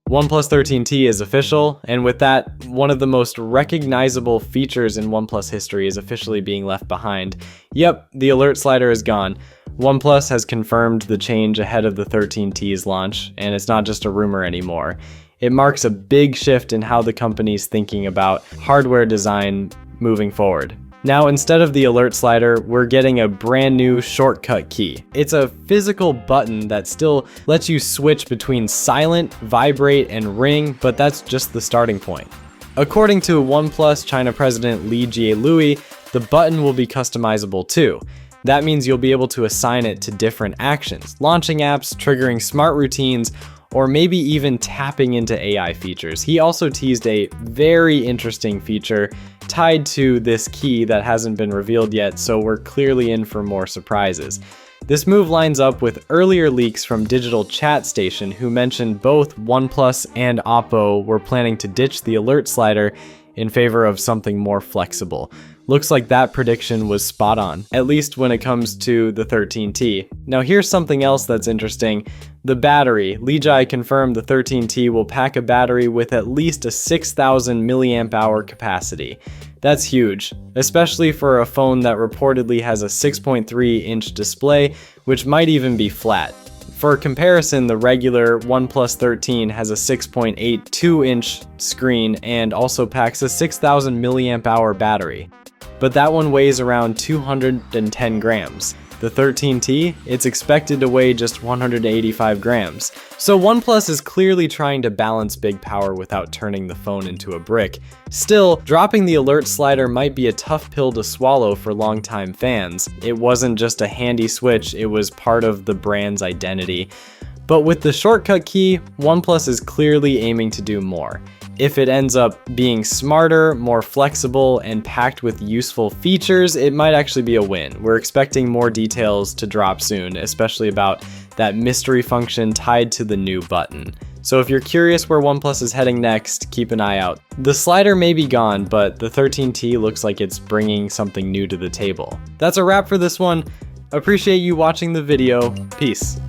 OnePlus 13T is official, and with that, one of the most recognizable features in OnePlus history is officially being left behind. Yep, the alert slider is gone. OnePlus has confirmed the change ahead of the 13T's launch, and it's not just a rumor anymore. It marks a big shift in how the company's thinking about hardware design moving forward. Now, instead of the alert slider, we're getting a brand new shortcut key. It's a physical button that still lets you switch between silent, vibrate, and ring, but that's just the starting point. According to OnePlus China President Li Jie Louis, the button will be customizable too. That means you'll be able to assign it to different actions, launching apps, triggering smart routines, or maybe even tapping into AI features. He also teased a very interesting feature tied to this key that hasn't been revealed yet, so we're clearly in for more surprises. This move lines up with earlier leaks from Digital Chat Station, who mentioned both OnePlus and Oppo were planning to ditch the alert slider in favor of something more flexible. Looks like that prediction was spot on, at least when it comes to the 13T. Now here's something else that's interesting. The battery. Li Jie confirmed the 13T will pack a battery with at least a 6,000 milliamp hour capacity. That's huge, especially for a phone that reportedly has a 6.3-inch display, which might even be flat. For comparison, the regular OnePlus 13 has a 6.82-inch screen and also packs a 6,000 milliamp hour battery. But that one weighs around 210 grams. The 13T, it's expected to weigh just 185 grams. So OnePlus is clearly trying to balance big power without turning the phone into a brick. Still, dropping the alert slider might be a tough pill to swallow for longtime fans. It wasn't just a handy switch, it was part of the brand's identity. But with the shortcut key, OnePlus is clearly aiming to do more. If it ends up being smarter, more flexible, and packed with useful features, it might actually be a win. We're expecting more details to drop soon, especially about that mystery function tied to the new button. So if you're curious where OnePlus is heading next, keep an eye out. The slider may be gone, but the 13T looks like it's bringing something new to the table. That's a wrap for this one. Appreciate you watching the video. Peace.